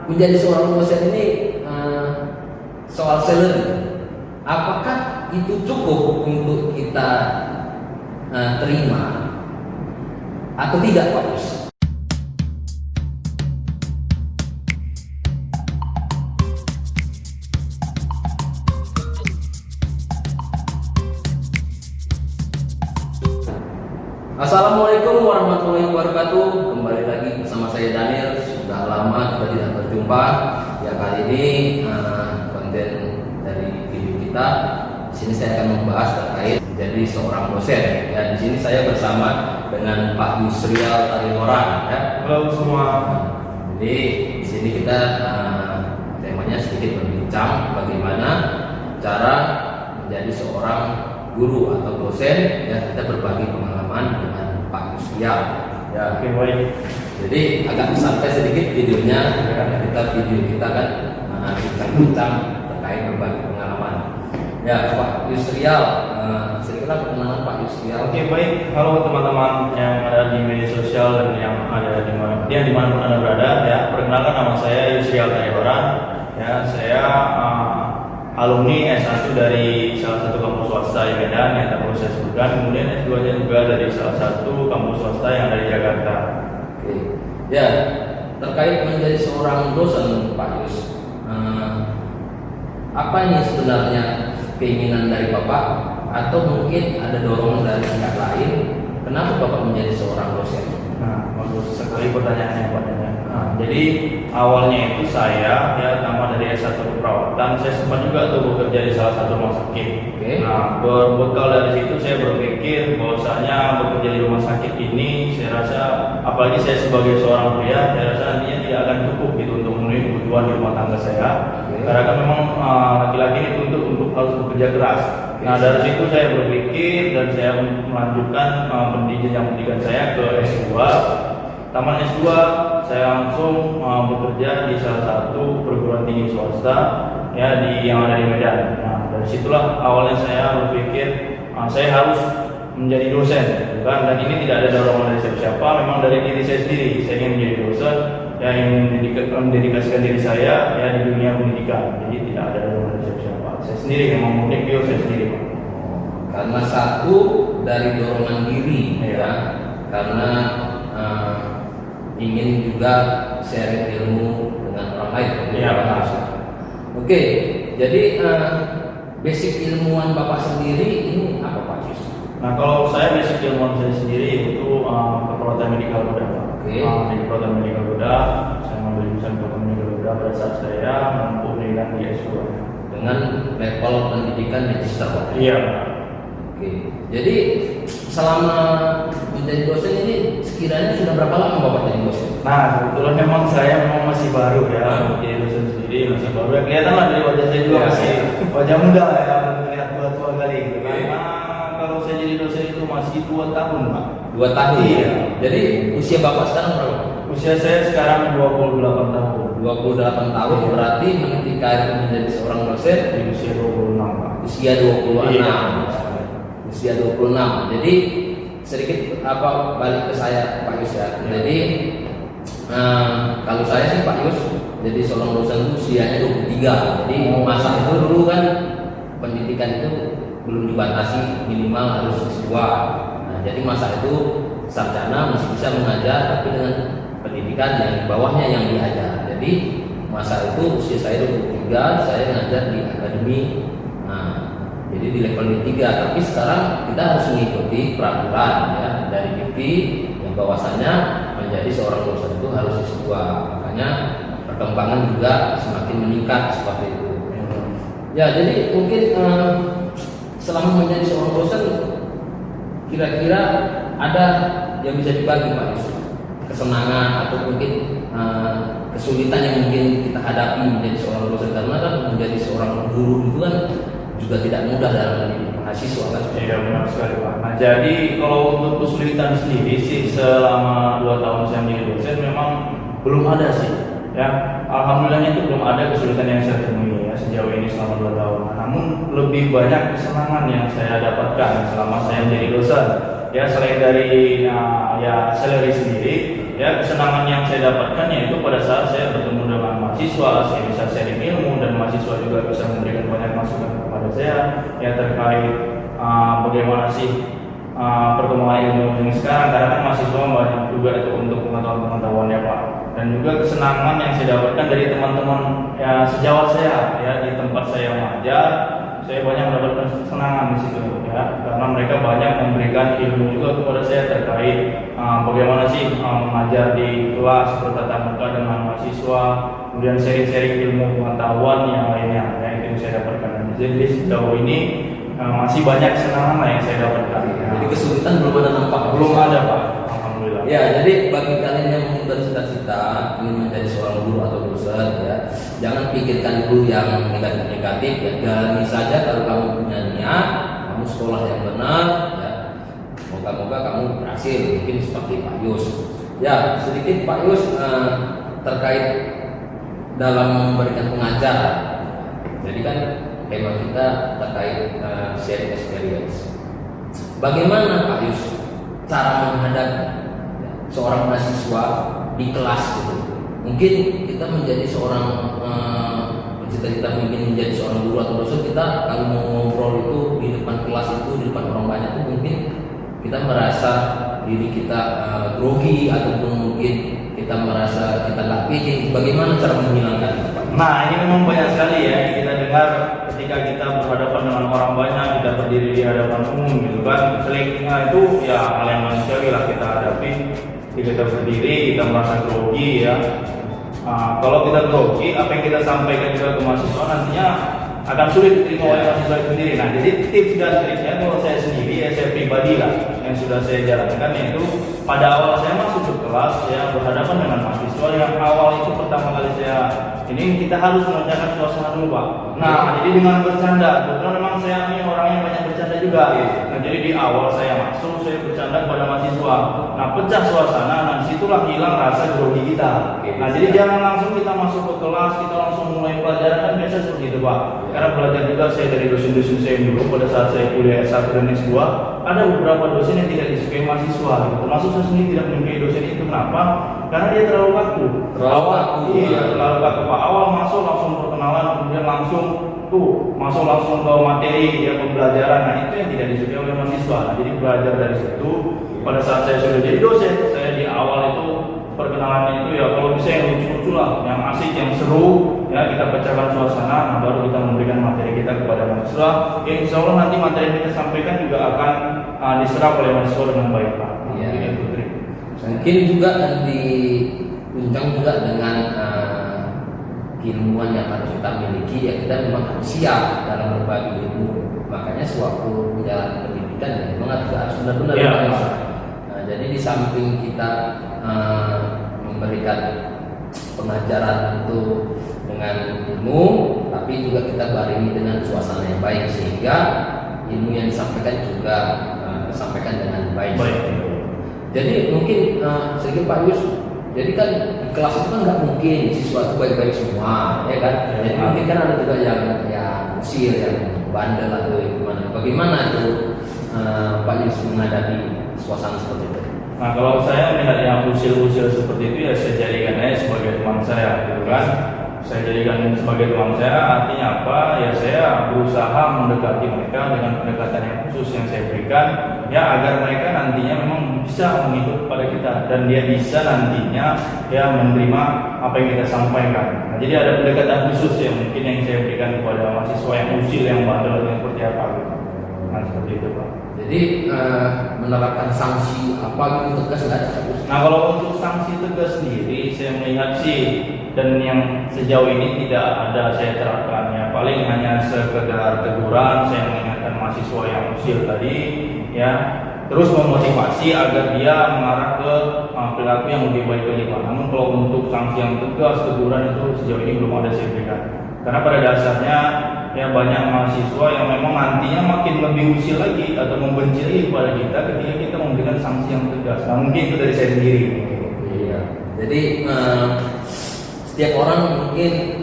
menjadi seorang dosen ini soal salary, apakah itu cukup untuk kita terima atau tidak, Pak Yus? Assalamualaikum warahmatullahi wabarakatuh. Kembali lagi bersama saya Daniel. Sudah lama kita tidak berjumpa. Ya, kali ini konten dari video kita. Di sini saya akan membahas terkait menjadi seorang dosen. Ya, di sini saya bersama dengan Pak Yusrial Tarihoran. Ya. Halo semua. Jadi di sini kita temanya sedikit berbincang bagaimana cara menjadi seorang guru atau dosen. Ya, kita berbagi pengalaman dengan Pak Yusrial. Ya, Oke, baik. jadi agak santai sedikit videonya. Video kita kan bincang-bincang terkait berbagi pengalaman. Ya, Pak Yusrial, sedikitlah perkenalan Pak Yusrial. Oke, baik. Halo teman-teman yang ada di media sosial dan yang ada di dimanapun Anda berada. Ya, perkenalkan nama saya Yusrial Tarihoran. Ya, saya alumni S1 dari salah satu kampus swasta di Medan yang tak perlu saya sebutkan. Kemudian S2-nya juga dari salah satu kampus swasta yang ada di Jakarta. Oke. Ya, terkait menjadi seorang dosen, Pak Yus, apa ini sebenarnya keinginan dari Bapak atau mungkin ada dorongan dari pihak lain? Kenapa Bapak menjadi seorang dosen? Nah, bagus sekali pertanyaannya Pak Daniel. Nah, jadi awalnya itu saya tamat dari S1 keperawatan, saya sempat juga tuh bekerja di salah satu rumah sakit. Oke. Nah, berbekal dari situ saya berpikir bahwasanya bekerja di rumah sakit ini, saya rasa apalagi saya sebagai seorang pria, saya rasa nantinya tidak akan cukup gitu untuk memenuhi kebutuhan di rumah tangga saya. Oke. Karena kan memang laki-laki dituntut untuk harus bekerja keras. Nah, dari situ saya berpikir dan saya melanjutkan pendidikan saya ke S2. Taman S2, saya langsung bekerja di salah satu perguruan tinggi swasta yang ada di Medan. Nah, dari situlah awalnya saya berpikir saya harus menjadi dosen, bukan? Dan ini tidak ada dorongan dari siapa-siapa, memang dari diri saya sendiri. Saya ingin menjadi dosen, yang ingin mendedikasikan diri saya di dunia pendidikan. Jadi tidak ada dorongan dari siapa-siapa. Saya sendiri memang murni saya sendiri, Pak. Karena satu dari dorongan diri, ya, karena ingin juga sharing ilmu dengan orang lain. Iya, benar. Oke, jadi basic ilmuwan Bapak sendiri ini apa, Pak Yus? Nah, kalau saya basic ilmuwan saya sendiri itu keperawatan medikal bedah, Pak. Oke. Di keperawatan medikal bedah, saya mengambil jurusan keperawatan medikal bedah pada saat saya menempuh pendidikan di S2 dengan level pendidikan magister, Pak. Iya. Oke, jadi selama menjadi dosen ini sekiranya sudah berapa lama Bapak jadi dosen? Nah, kebetulan memang saya masih baru untuk jadi dosen sendiri, masih baru. Kelihatan lah dari wajah saya juga masih wajah muda ya, terlihat tua-tua kali gitu kan. Nah, kalau saya jadi dosen itu masih 2 tahun, Pak. 2 tahun. Iya. Jadi usia Bapak sekarang berapa? Usia saya sekarang 28 tahun. 28 tahun berarti meniti karir menjadi seorang dosen Di usia 26, Pak. usia 26. Iya. Usia 26. Jadi sedikit balik ke saya, Pak Yus, ya. Jadi kalau saya sih, Pak Yus, jadi seorang dosen itu usianya 23. Jadi masa itu dulu kan pendidikan itu belum dibatasi minimal harus S2. Nah, jadi masa itu sarjana masih bisa mengajar tapi dengan pendidikan yang di bawahnya yang diajar. Jadi masa itu usia saya 23, saya mengajar di akademi. Jadi di level D3, tapi sekarang kita harus mengikuti peraturan ya dari DIPT yang bahwasanya menjadi seorang dosen itu harus S2. Makanya perkembangan juga semakin meningkat seperti itu. Ya, jadi mungkin selama menjadi seorang dosen kira-kira ada yang bisa dibagi, Pak Yus, kesenangan atau mungkin kesulitan yang mungkin kita hadapi menjadi seorang dosen, karena kan menjadi seorang guru itu kan juga tidak mudah dalam mendidik mahasiswa kan? Iya, benar sekali, Pak. Nah, jadi kalau untuk kesulitan sendiri sih selama 2 tahun saya menjadi dosen memang belum ada sih. Ya, alhamdulillahnya itu belum ada kesulitan yang saya temui ya sejauh ini selama 2 tahun. Namun lebih banyak kesenangan yang saya dapatkan selama saya menjadi dosen. Ya, selain dari salary sendiri, ya kesenangan yang saya dapatkan yaitu pada saat saya bertemu dengan mahasiswa mahasiswa, saya bisa sharing ilmu dan mahasiswa juga bisa memberikan banyak masukan kepada saya ya terkait bagaimana sih perkembangan ilmu ini sekarang, karena kan mahasiswa banyak juga itu untuk pengetahuan ya Pak, dan juga kesenangan yang saya dapatkan dari teman-teman ya sejawat saya ya di tempat saya mengajar. Saya banyak mendapatkan kesenangan di situ ya, karena mereka banyak memberikan ilmu juga kepada saya terkait bagaimana sih mengajar di kelas bertatap muka dengan mahasiswa, kemudian sharing-sharing ilmu pengetahuan yang lainnya ya, itu yang saya dapatkan. Jadi sejauh ini masih banyak kesenangan lah yang saya dapatkan. Ya. Jadi kesulitan belum ada nampak. Belum ada Pak, alhamdulillah. Ya, jadi bagi kalian yang bercita-cita ingin menjadi seorang guru atau dosen ya, jangan pikirkan dulu yang negatif-negatif ya. Jalani saja kalau kamu punya niat, kamu sekolah yang benar ya. Moga-moga kamu berhasil, mungkin seperti Pak Yus. Ya, sedikit Pak Yus terkait dalam memberikan pengajaran. Jadi kan tema kita terkait sharing experience. Bagaimana Pak Yus cara menghadapi seorang mahasiswa di kelas gitu? Mungkin kita menjadi seorang bercita-cita mungkin menjadi seorang guru atau dosen, kita kalau mau ngobrol itu di depan kelas itu, di depan orang banyak itu mungkin kita merasa diri kita grogi ataupun mungkin kita merasa kita nggak pede. Bagaimana cara menghilangkan itu Pak? Nah ini memang banyak sekali ya kita dengar ketika kita berhadapan dengan orang banyak, kita berdiri di hadapan umum gitu kan, selingnya itu ya hal yang manusiawi lah kita hadapi. Ketika kita berdiri kita merasa grogi ya. Kalau kita grogi, apa yang kita sampaikan juga ke mahasiswa nantinya akan sulit diterima oleh mahasiswa itu sendiri. Nah jadi tips dan triknya kalau saya sendiri ya, saya pribadi lah yang sudah saya jalankan, yaitu pada awal saya masuk ke kelas ya berhadapan dengan mahasiswa yang awal itu pertama kali saya ini kita harus mengerjakan suasana dulu Pak. Nah jadi dengan bercanda, kebetulan memang saya ini orangnya banyak bercanda juga. Nah jadi di awal saya masuk saya bercanda kepada mahasiswa. Nah pecah suasana, nah disitulah hilang rasa grogi kita. Nah jadi jangan langsung kita masuk ke kelas kita langsung mulai pelajaran, kan biasa seperti itu Pak. Karena belajar juga saya dari dosen-dosen saya dulu pada saat saya kuliah S1 dan S2, ada beberapa dosen yang tidak disukai mahasiswa. Termasuk saya sendiri tidak menyukai dosen itu. Kenapa? Karena dia terlalu kaku. Terlalu kaku. Iya, terlalu kaku Pak. Awal masuk langsung perkenalan, kemudian langsung masuk langsung ke materi ya pembelajaran. Nah itu yang tidak disukai oleh mahasiswa. Nah, jadi belajar dari situ. Pada saat saya sudah jadi dosen, saya di awal itu perkenalannya itu ya kalau bisa yang lucu-lucu lah, yang asik, yang seru ya, kita pecahkan suasana. Nah baru kita memberikan materi kita kepada mahasiswa. Ya insya Allah nanti materi yang kita sampaikan juga akan diserap oleh mahasiswa dengan baik Pak. Ya. Putri. Mungkin juga nanti tunjang juga dengan keilmuan yang harus kita miliki ya, kita memang harus siap dalam berbagi ilmu. Makanya sewaktu menjalani pendidikan ya memang harus benar-benar jadi di samping kita memberikan pengajaran itu dengan ilmu, tapi juga kita barengi dengan suasana yang baik sehingga ilmu yang disampaikan juga disampaikan dengan baik. Jadi mungkin sedikit Pak Yus, jadi kan di kelas itu kan nggak mungkin siswa itu baik-baik semua, ya kan? Jadi mungkin kan ada juga yang usil, yang bandel atau gimana. Bagaimana itu Pak Yus menghadapi suasana seperti itu? Nah kalau saya melihat yang usil-usil seperti itu ya saya jadikan aja sebagai teman saya, gitu kan? Saya jadikan sebagai teman saya, artinya apa? Ya saya berusaha mendekati mereka dengan pendekatan yang khusus yang saya berikan, ya agar mereka nantinya memang bisa mengikut kepada kita dan dia bisa nantinya ya menerima apa yang kita sampaikan. Nah, jadi ada pendekatan khusus yang mungkin yang saya berikan kepada mahasiswa yang usil, yang bandel, yang seperti apa gitu. Nah seperti itu Pak. Jadi menerapkan sanksi apa gitu tegas nggak ada? Nah kalau untuk sanksi tegas sendiri saya melihat sih, dan yang sejauh ini tidak ada saya terapkannya, paling hanya sekedar teguran, saya mengingatkan mahasiswa yang usil tadi ya, terus memotivasi agar dia mengarah ke perilaku yang lebih baik lagi Pak. Namun kalau untuk sanksi yang tegas, teguran itu sejauh ini belum ada saya berikan, karena pada dasarnya ya banyak mahasiswa yang memang nantinya makin lebih usil lagi atau membenci lagi kepada kita ketika kita memberikan sanksi yang tegas. Nah mungkin itu dari saya sendiri. Iya. Jadi setiap orang mungkin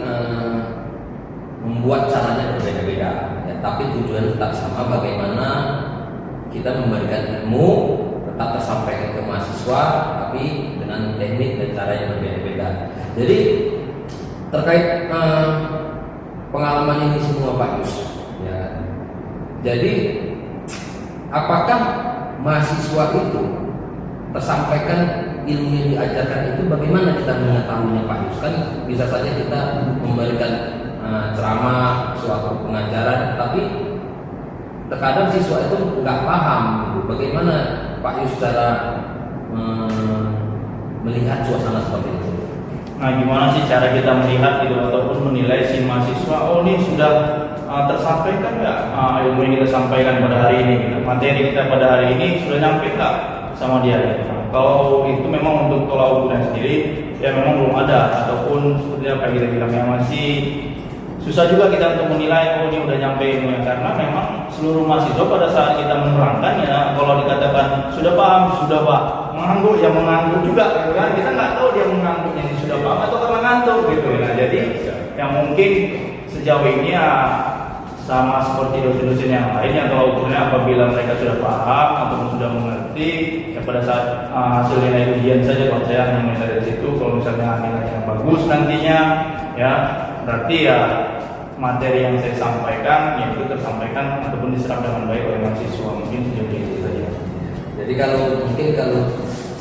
membuat caranya berbeda-beda, ya, tapi tujuan tetap sama, bagaimana kita memberikan ilmu tetap tersampaikan ke mahasiswa, tapi dengan teknik dan cara yang berbeda-beda. Jadi terkait pengalaman ini semua Pak Yus, ya. Jadi apakah mahasiswa itu tersampaikan ilmu yang diajarkan itu, bagaimana kita mengetahuinya Pak Yus? Kan bisa saja kita memberikan ceramah, suatu pengajaran, tapi terkadang siswa itu nggak paham gitu. Bagaimana Pak Yus cara melihat suasana seperti itu? Nah, gimana sih cara kita melihat gitu ataupun menilai si mahasiswa, oh ini sudah tersampaikan nggak ilmu yang kita sampaikan pada hari ini, gitu. Materi kita pada hari ini sudah nyampe nggak sama dia gitu. Kalau itu memang untuk tolak ukurnya sendiri ya memang belum ada, ataupun seperti apa kita bilang ya masih susah juga kita untuk menilai oh ini udah nyampe ilmunya, karena memang seluruh mahasiswa pada saat kita menerangkan ya kalau dikatakan sudah paham, sudah Pak, mengangguk ya mengangguk juga gitu kan, kita nggak tahu dia mengangguknya ini sudah paham atau karena ngantuk gitu. Nah jadi yang mungkin sejauh ini ya sama seperti dosen-dosen yang lain yang tolak ukurnya apabila mereka sudah paham ataupun sudah mengerti ya pada saat hasil nilai ujian saja kalau saya hanya menilai dari situ. Kalau misalnya nilainya bagus nantinya ya berarti ya materi yang saya sampaikan ya itu tersampaikan ataupun diserap dengan baik oleh mahasiswa. Mungkin sejauh itu saja. Jadi kalau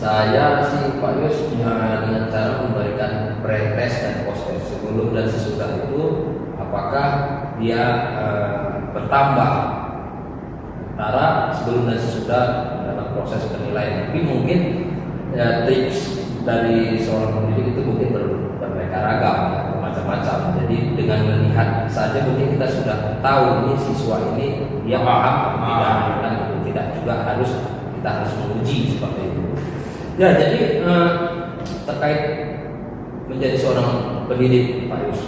saya sih Pak Yus dengan cara memberikan pre-test dan post-test sebelum dan sesudah itu, apakah dia bertambah antara sebelum dan sesudah dalam proses penilaian. Tapi mungkin ya, tips dari seorang pendidik itu mungkin beraneka ragam ya, macam-macam. Jadi dengan melihat saja mungkin kita sudah tahu ini siswa ini dia paham atau tidak, dan tidak juga kita harus menguji seperti itu. Ya, jadi terkait menjadi seorang pendidik Pak Yus.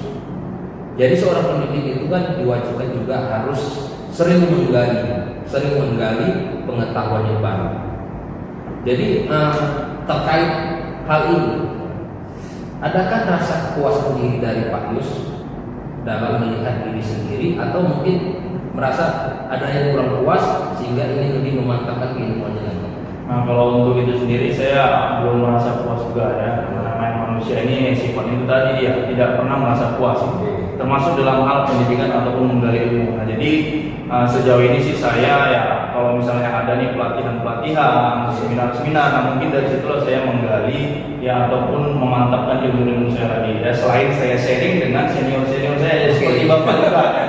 Jadi seorang pendidik itu kan diwajibkan juga harus sering menggali pengetahuan yang baru. Jadi terkait hal ini, adakah rasa kepuasan diri dari Pak Yus dalam melihat diri sendiri, atau mungkin merasa ada yang kurang puas sehingga ingin lebih memantapkan keilmuannya lagi? Nah kalau untuk itu sendiri saya belum merasa puas juga ya, karena manusia ini sifatnya itu tadi dia tidak pernah merasa puas, termasuk dalam hal pendidikan ataupun menggali ilmu. Nah jadi sejauh ini sih saya ya kalau misalnya ada nih pelatihan, seminar, nah mungkin dari situlah saya menggali ya ataupun memantapkan ilmu saya lagi ya, selain saya sharing dengan senior saya ya, seperti Bapak juga ya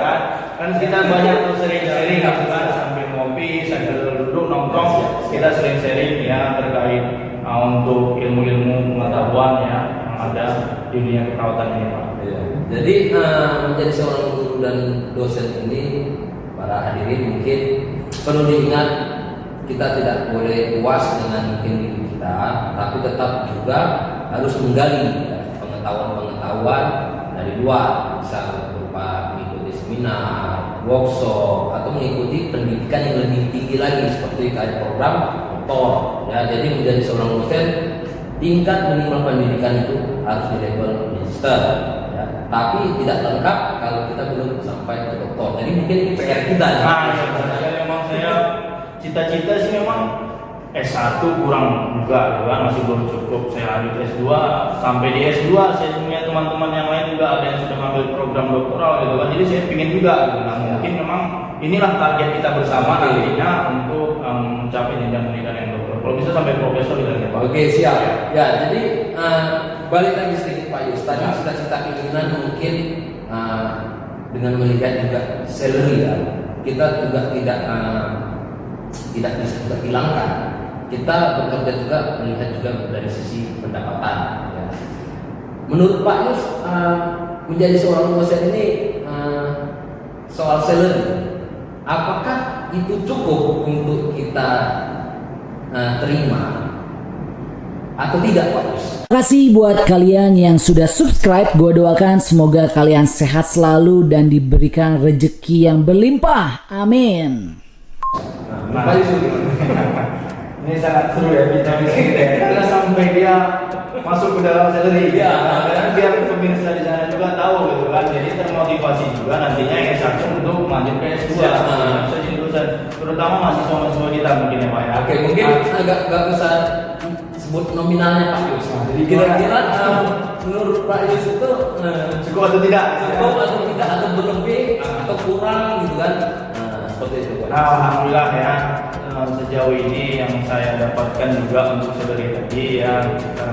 kan kita banyak tuh sering-sering kan sambil ngopi, sambil duduk nongkrong, kita sering sharing ya terkait untuk ilmu-ilmu pengetahuan ya yang ada di dunia keperawatan ini Pak. Ya. Jadi menjadi seorang guru dan dosen ini, para hadirin mungkin perlu diingat, kita tidak boleh puas dengan mungkin diri kita, tapi tetap juga harus menggali ya, pengetahuan dari luar, bisa berupa mengikuti seminar, workshop, atau mengikuti pendidikan yang lebih tinggi lagi seperti kayak program doktor. Ya, jadi menjadi seorang dosen tingkat minimal pendidikan itu harus di level magister. Ya, tapi tidak lengkap kalau kita belum sampai ke doktor. Jadi mungkin ini PR kita. Memang saya cita-cita sih memang S1 kurang juga kan, masih belum cukup. Saya lanjut S2, sampai di S2 saya punya teman-teman yang lain juga ada yang sudah mengambil program doktoral gitu kan. Jadi saya ingin juga gitu. Nah, mungkin memang inilah target kita bersama nantinya untuk mencapai jenjang pendidikan yang doktor. Kalau bisa sampai profesor gitu ya Pak. Oke, siap. Ya, jadi balik lagi sedikit Pak Yus. Tadi cita-cita keinginan mungkin dengan melihat juga salary ya. Kita juga tidak bisa kita hilangkan. Kita bekerja juga melihat juga dari sisi pendapatan. Ya. Menurut Pak Yus, menjadi seorang dosen ini soal salary, apakah itu cukup untuk kita terima atau tidak Pak Yus? Terima kasih buat kalian yang sudah subscribe. Gue doakan semoga kalian sehat selalu dan diberikan rezeki yang berlimpah. Amin. Nah, ini sangat seru ya bicara kita sampai dia masuk ke dalam salary ya, karena biar pemirsa di sana juga tahu gitu kan, jadi termotivasi juga nantinya yang S1 untuk lanjut ke S2 bisa jadi dosen, terutama mahasiswa kita mungkin ya Pak ya. Oke, mungkin agak besar sebut nominalnya Pak Yus. Jadi Kira-kira menurut Pak Yus itu Cukup atau tidak? cukup atau tidak, atau berlebih atau kurang gitu kan? Seperti itu Pak. Alhamdulillah ya, sejauh ini yang saya dapatkan juga untuk saudari tadi ya,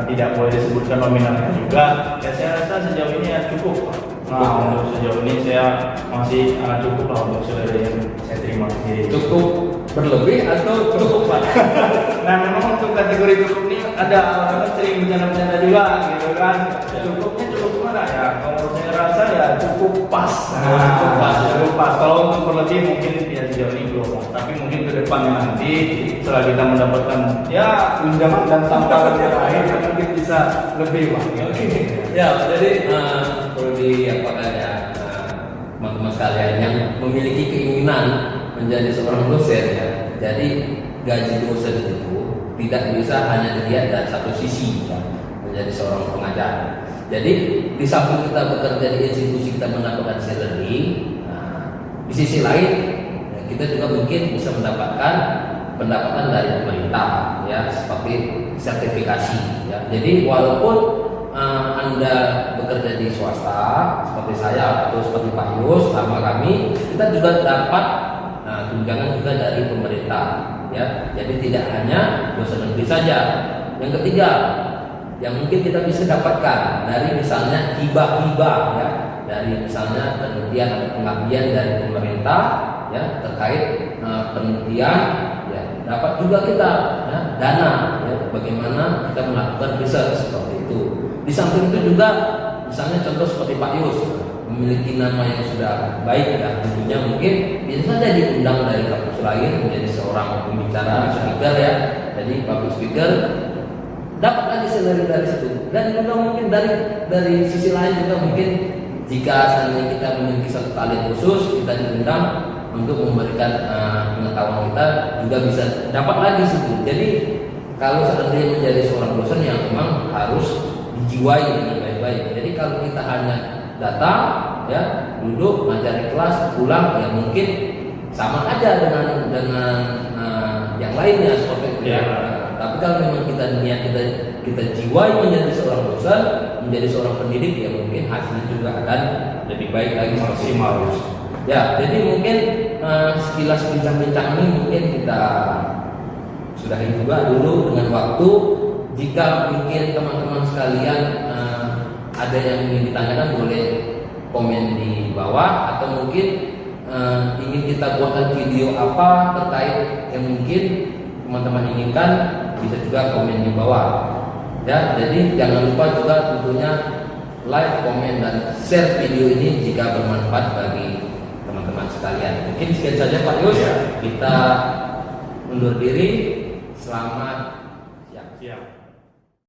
tidak boleh disebutkan nominalnya juga, ya saya rasa sejauh ini ya cukup Pak. Nah, untuk sejauh ini saya masih cukup lah untuk saudari yang saya terima. Jadi, Cukup berlebih atau cukup Pak? nah memang untuk kategori cukup ini ada orang sering bercanda-bercanda juga gitu kan. Cukupnya cukup mana ya? Kalau saya rasa ya cukup pas. Cukup pas. Cukup pas. Kalau untuk berlebih mungkin ya sejauh ini belum. Tapi mungkin ke depannya nanti setelah kita mendapatkan ya tunjangan dan tamparan yang lain mungkin bisa lebih Pak. Ya, jadi perlu diapakan ya teman-teman sekalian yang memiliki keinginan menjadi seorang dosen ya. Jadi gaji dosen itu tidak bisa hanya dilihat dari satu sisi ya, menjadi seorang pengajar. Jadi di samping kita bekerja di institusi kita mendapatkan salary, di sisi lain ya, kita juga mungkin bisa mendapatkan pendapatan dari pemerintah ya, seperti sertifikasi ya. Jadi walaupun Anda bekerja di swasta seperti saya atau seperti Pak Yus sama kami, kita juga dapat tunjangan juga dari pemerintah ya. Jadi tidak hanya dosen negeri saja. Yang ketiga yang mungkin kita bisa dapatkan dari misalnya hibah-hibah ya, dari misalnya penelitian atau pengabdian dari pemerintah ya terkait penelitian ya, dapat juga kita ya, dana ya, bagaimana kita melakukan riset seperti itu. Di samping itu juga misalnya contoh seperti Pak Yus memiliki nama yang sudah baik ya, tentunya mungkin bisa saja diundang dari kampus lain menjadi seorang pembicara speaker ya. Jadi public speaker dapat lagi salary dari situ, dan juga mungkin dari sisi lain juga mungkin jika seandainya kita memiliki satu talent khusus, kita diundang untuk memberikan pengetahuan kita juga bisa dapat lagi situ. Jadi kalau seandainya menjadi seorang dosen yang memang harus dijiwai dengan baik-baik. Jadi kalau kita hanya datang ya, duduk ngajar di kelas, pulang ya mungkin sama aja dengan yang lainnya seperti itu ya. Tapi kalau memang kita niat kita jiwai menjadi seorang dosen, menjadi seorang pendidik ya mungkin hasilnya juga akan lebih baik lagi, maksimal. Ya, jadi mungkin sekilas bincang-bincang ini mungkin kita sudahi juga dulu dengan waktu. Jika mungkin teman-teman sekalian ada yang ingin ditanyakan, boleh komen di bawah, atau mungkin ingin kita buatkan video apa terkait yang mungkin teman-teman inginkan, bisa juga komen di bawah ya. Jadi jangan lupa juga tentunya like, komen, dan share video ini jika bermanfaat bagi teman-teman sekalian. Mungkin sekian saja Pak Yus ya. Kita undur diri. Selamat siang.